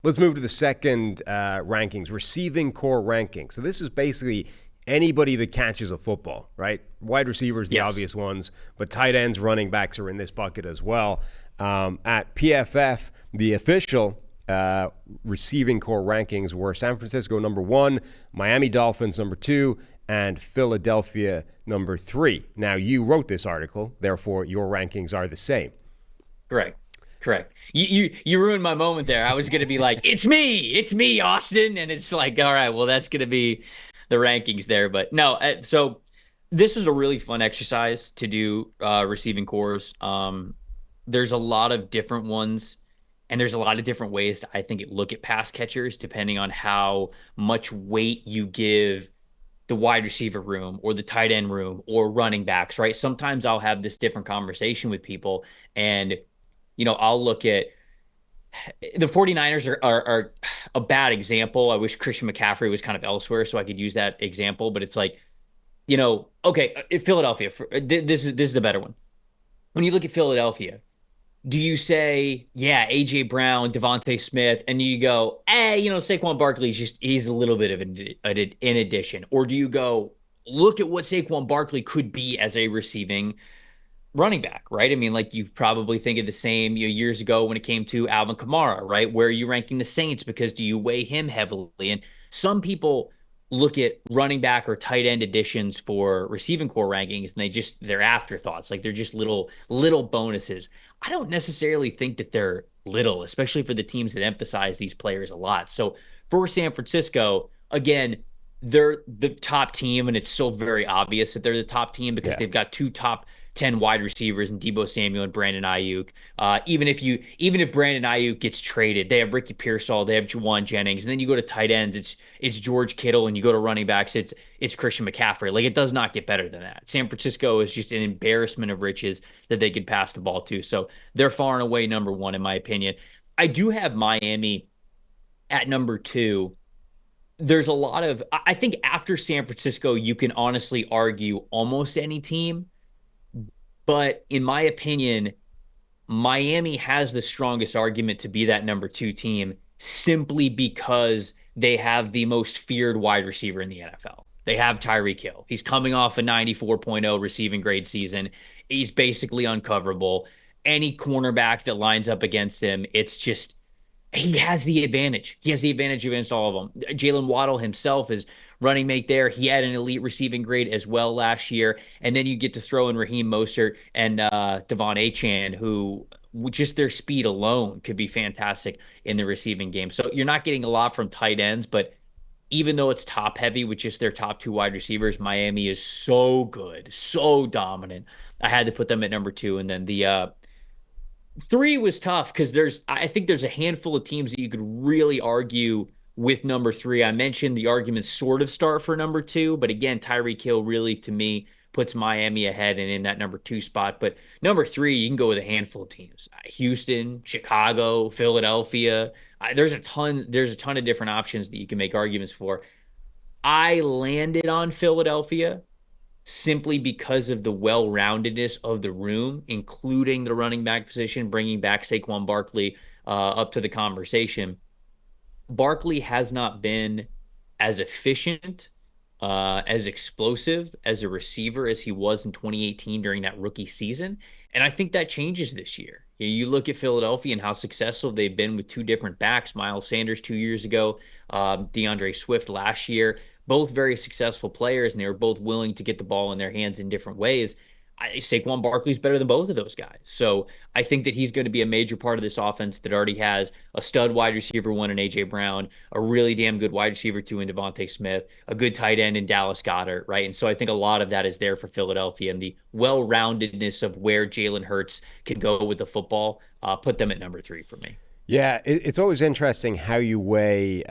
Let's move to the second rankings, receiving core rankings. So this is basically anybody that catches a football, right? Wide receivers, the Yes. obvious ones, but tight ends, running backs are in this bucket as well. At PFF, the official receiving core rankings were San Francisco number 1, Miami Dolphins number 2, and Philadelphia number 3. Now, you wrote this article, therefore your rankings are the same. Correct. Correct. You ruined my moment there. I was going to be like, it's me, Austin. And it's like, all right, well, that's going to be the rankings there. But no, so this is a really fun exercise to do receiving cores. There's a lot of different ones, and there's a lot of different ways to, I think, look at pass catchers depending on how much weight you give the wide receiver room or the tight end room or running backs, right? Sometimes I'll have this different conversation with people, and I'll look at the 49ers are a bad example. I wish Christian McCaffrey was kind of elsewhere so I could use that example, but it's like, okay, Philadelphia, this is the better one. When you look at Philadelphia, do you say, yeah, AJ Brown, Devontae Smith, and you go, Saquon Barkley he's a little bit of an addition? Or do you go, look at what Saquon Barkley could be as a receiving running back, right? I mean, like you probably think of the same years ago when it came to Alvin Kamara, right? Where are you ranking the Saints? Because do you weigh him heavily? And some people look at running back or tight end additions for receiving core rankings, and they're afterthoughts. Like they're just little bonuses. I don't necessarily think that they're little, especially for the teams that emphasize these players a lot. So for San Francisco, again, they're the top team, and it's so very obvious that they're the top team because they've got 2 top 10 wide receivers in Deebo Samuel and Brandon Ayuk. Even if Brandon Ayuk gets traded, they have Ricky Pearsall, they have Juwan Jennings, and then you go to tight ends, it's George Kittle, and you go to running backs, it's Christian McCaffrey. Like it does not get better than that. San Francisco is just an embarrassment of riches that they could pass the ball to. So they're far and away number 1 in my opinion. I do have Miami at number 2. There's a lot of, I think after San Francisco, you can honestly argue almost any team. But in my opinion, Miami has the strongest argument to be that number 2 team simply because they have the most feared wide receiver in the NFL. They have Tyreek Hill. He's coming off a 94.0 receiving grade season. He's basically uncoverable. Any cornerback that lines up against him, it's just, he has the advantage. He has the advantage against all of them. Jalen Waddle himself is running mate there. He had an elite receiving grade as well last year. And then you get to throw in Raheem Mostert and Devon Achane, who just their speed alone could be fantastic in the receiving game. So you're not getting a lot from tight ends, but even though it's top heavy with just their top 2 wide receivers, Miami is so good, so dominant. I had to put them at number 2. And then the 3 was tough because I think there's a handful of teams that you could really argue with number 3. I mentioned the arguments sort of start for number 2, but again, Tyreek Hill really, to me, puts Miami ahead and in that number 2 spot. But number 3, you can go with a handful of teams: Houston, Chicago, Philadelphia. There's a ton of different options that you can make arguments for. I landed on Philadelphia simply because of the well-roundedness of the room, including the running back position, bringing back Saquon Barkley up to the conversation. Barkley has not been as efficient, as explosive as a receiver as he was in 2018 during that rookie season. And I think that changes this year. You look at Philadelphia and how successful they've been with 2 different backs, Miles Sanders 2 years ago, DeAndre Swift last year, both very successful players, and they were both willing to get the ball in their hands in different ways. Saquon Barkley's better than both of those guys. So I think that he's going to be a major part of this offense that already has a stud wide receiver 1 in A.J. Brown, a really damn good wide receiver 2 in Devontae Smith, a good tight end in Dallas Goedert, right? And so I think a lot of that is there for Philadelphia, and the well-roundedness of where Jalen Hurts can go with the football put them at number 3 for me. Yeah, it's always interesting how you weigh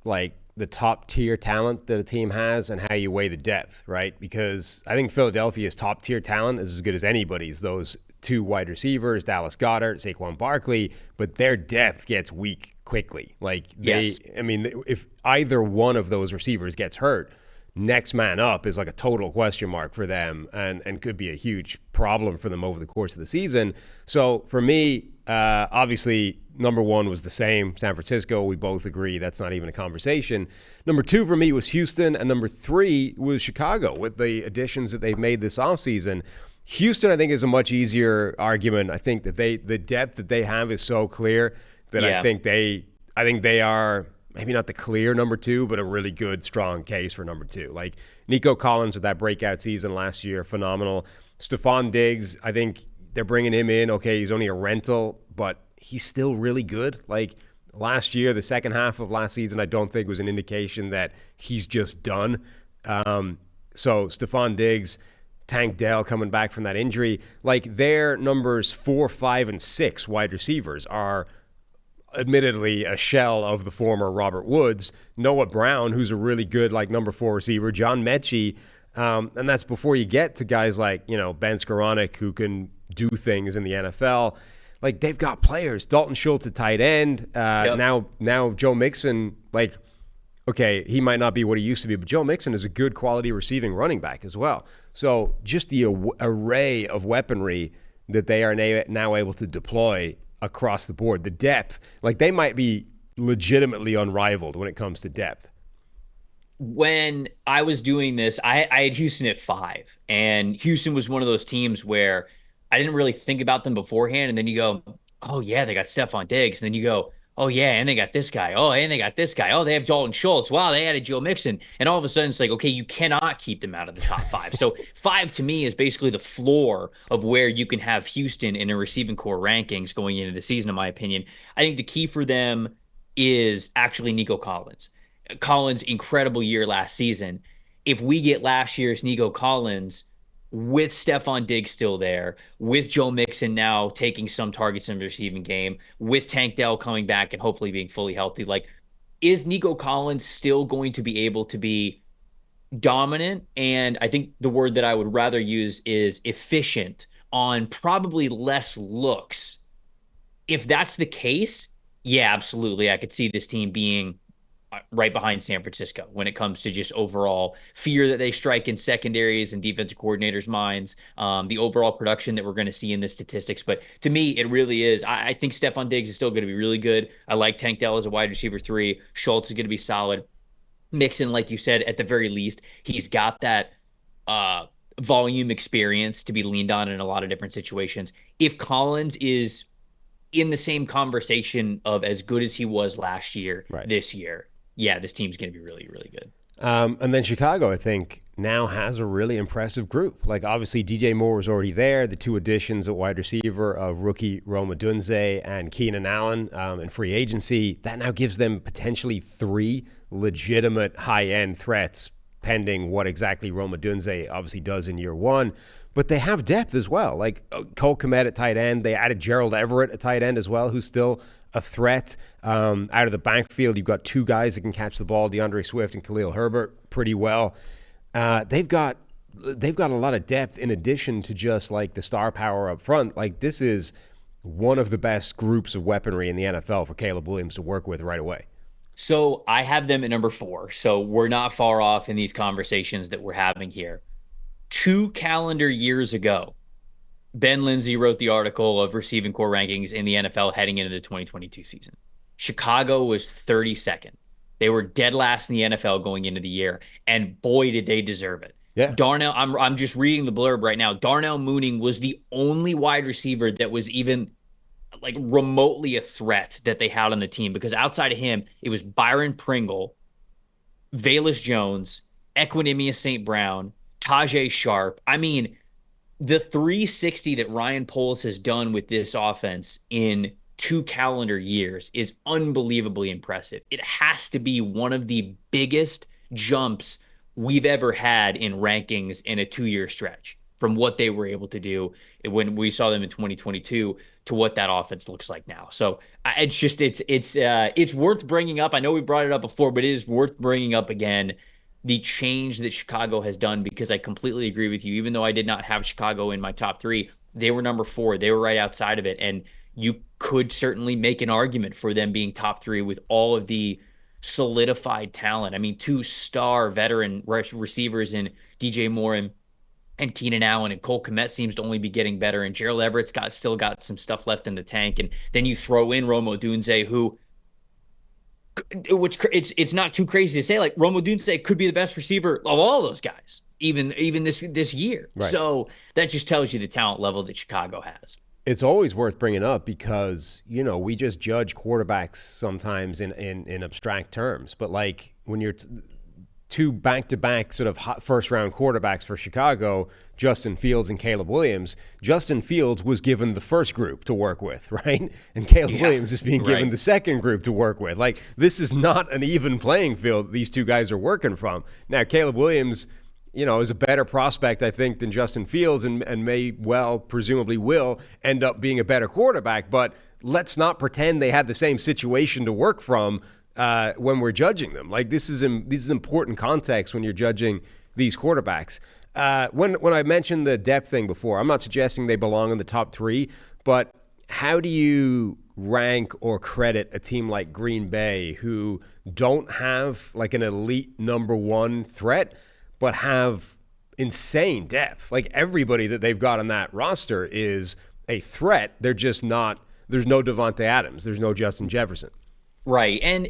like the top tier talent that a team has and how you weigh the depth, right? Because I think Philadelphia's top tier talent is as good as anybody's. Those 2 wide receivers, Dallas Goedert, Saquon Barkley, but their depth gets weak quickly. Like if either one of those receivers gets hurt, next man up is like a total question mark for them, and could be a huge problem for them over the course of the season. So for me, obviously, number one was the same, San Francisco. We both agree that's not even a conversation. Number two for me was Houston, and number three was Chicago with the additions that they've made this offseason. Houston, I think, is a much easier argument. I think that the depth that they have is so clear that I think they are maybe not the clear number two, but a really good, strong case for number two. Like Nico Collins with that breakout season last year, phenomenal. Stephon Diggs, I think they're bringing him in. Okay, he's only a rental, but he's still really good. Like last year, the second half of last season, I don't think was an indication that he's just done. So Stephon Diggs, Tank Dell coming back from that injury, like their numbers 4, 5, and 6 wide receivers are admittedly a shell of the former Robert Woods. Noah Brown, who's a really good like number 4 receiver, John Mechie, and that's before you get to guys like, Ben Skoranek, who can do things in the NFL. Like they've got players. Dalton Schultz at tight end. Now Joe Mixon, like, okay, he might not be what he used to be, but Joe Mixon is a good quality receiving running back as well. So just the array of weaponry that they are now able to deploy across the board, the depth, like they might be legitimately unrivaled when it comes to depth. When I was doing this, I had Houston at 5, and Houston was one of those teams where I didn't really think about them beforehand. And then you go, oh yeah, they got Stephon Diggs. And then you go, oh yeah, and they got this guy. Oh, and they got this guy. Oh, they have Dalton Schultz. Wow, they added Joe Mixon. And all of a sudden it's like, okay, you cannot keep them out of the top 5. So 5 to me is basically the floor of where you can have Houston in a receiving core rankings going into the season, in my opinion. I think the key for them is actually Nico Collins. Collins' incredible year last season. If we get last year's Nico Collins with Stephon Diggs still there, with Joe Mixon now taking some targets in the receiving game, with Tank Dell coming back and hopefully being fully healthy, like, is Nico Collins still going to be able to be dominant? And I think the word that I would rather use is efficient on probably less looks. If that's the case, yeah, absolutely. I could see this team being right behind San Francisco when it comes to just overall fear that they strike in secondaries and defensive coordinators' minds, the overall production that we're going to see in the statistics. But to me, it really is. I think Stephon Diggs is still going to be really good. I like Tank Dell as a wide receiver 3. Schultz is going to be solid. Mixon, like you said, at the very least, he's got that volume experience to be leaned on in a lot of different situations. If Collins is in the same conversation of as good as he was last year, this year, yeah, this team's going to be really, really good. And then Chicago, I think, now has a really impressive group. Like, obviously, DJ Moore was already there. The 2 additions at wide receiver of rookie Rome Odunze and Keenan Allen in free agency. That now gives them potentially 3 legitimate high-end threats, pending what exactly Rome Odunze obviously does in year 1. But they have depth as well. Like Cole Kmet at tight end. They added Gerald Everett at tight end as well, who's still a threat. Out of the backfield, you've got 2 guys that can catch the ball, DeAndre Swift and Khalil Herbert, pretty well. They've got a lot of depth in addition to just like the star power up front. Like this is one of the best groups of weaponry in the NFL for Caleb Williams to work with right away. So I have them at number 4. So we're not far off in these conversations that we're having here. 2 calendar years ago, Ben Lindsay wrote the article of receiving core rankings in the NFL heading into the 2022 season. Chicago was 32nd. They were dead last in the NFL going into the year, and boy, did they deserve it. Yeah. Darnell, I'm just reading the blurb right now. Darnell Mooning was the only wide receiver that was even like remotely a threat that they had on the team, because outside of him, it was Byron Pringle, Velus Jones, Equanimous St. Brown, Tajay Sharp. I mean, the 360 that Ryan Poles has done with this offense in 2 calendar years is unbelievably impressive. It has to be one of the biggest jumps we've ever had in rankings in a 2-year stretch, from what they were able to do when we saw them in 2022 to what that offense looks like now. So it's worth bringing up. I know we brought it up before, but it is worth bringing up again, the change that Chicago has done, because I completely agree with you. Even though I did not have Chicago in my top 3, they were number 4. They were right outside of it. And you could certainly make an argument for them being top 3 with all of the solidified talent. I mean, two star veteran receivers in DJ Moore and Keenan Allen, and Cole Kmet seems to only be getting better, and Gerald Everett's still got some stuff left in the tank. And then you throw in Rome Odunze, which it's not too crazy to say, like, Rome Odunze could be the best receiver of all those guys, even this year. Right. So that just tells you the talent level that Chicago has. It's always worth bringing up because, we just judge quarterbacks sometimes in abstract terms. But, like, when you're two back-to-back sort of first-round quarterbacks for Chicago, Justin Fields and Caleb Williams, Justin Fields was given the first group to work with, right? And Caleb Williams is being given the second group to work with. Like, this is not an even playing field these two guys are working from. Now, Caleb Williams, is a better prospect, I think, than Justin Fields and may presumably will end up being a better quarterback. But let's not pretend they had the same situation to work from when we're judging them. Like, this is important context when you're judging these quarterbacks. When I mentioned the depth thing before, I'm not suggesting they belong in the top 3, but how do you rank or credit a team like Green Bay who don't have like an elite number 1 threat, but have insane depth? Like, everybody that they've got on that roster is a threat. They're just not. There's no Devontae Adams. There's no Justin Jefferson. Right. And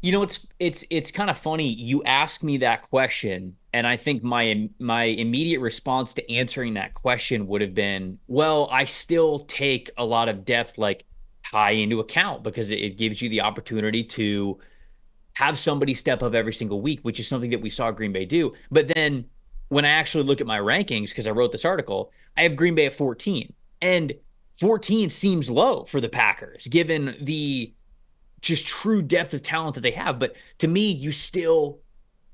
it's kind of funny. You asked me that question, and I think my immediate response to answering that question would have been, well, I still take a lot of depth like high into account because it gives you the opportunity to have somebody step up every single week, which is something that we saw Green Bay do. But then when I actually look at my rankings, because I wrote this article, I have Green Bay at 14. And 14 seems low for the Packers, given the just true depth of talent that they have. But to me, you still,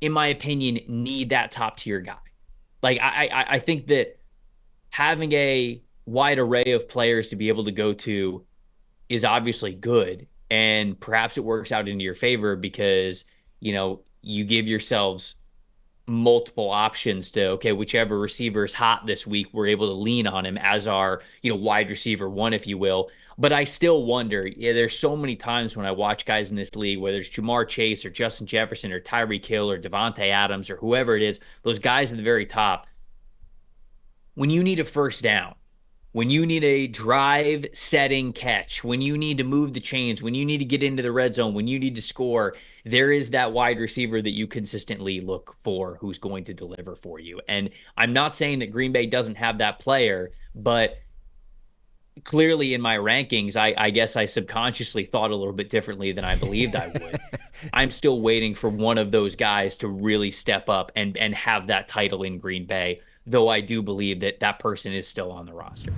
in my opinion, need that top tier guy. Like, I think that having a wide array of players to be able to go to is obviously good. And perhaps it works out into your favor because, you give yourselves multiple options to, okay, whichever receiver is hot this week, we're able to lean on him as our, wide receiver 1, if you will. But I still wonder, there's so many times when I watch guys in this league, whether it's Jamar Chase or Justin Jefferson or Tyreek Hill or Devontae Adams or whoever it is, those guys at the very top, when you need a first down, when you need a drive-setting catch, when you need to move the chains, when you need to get into the red zone, when you need to score, there is that wide receiver that you consistently look for who's going to deliver for you. And I'm not saying that Green Bay doesn't have that player, but clearly in my rankings, I guess I subconsciously thought a little bit differently than I believed I would. I'm still waiting for one of those guys to really step up and have that title in Green Bay, though I do believe that person is still on the roster.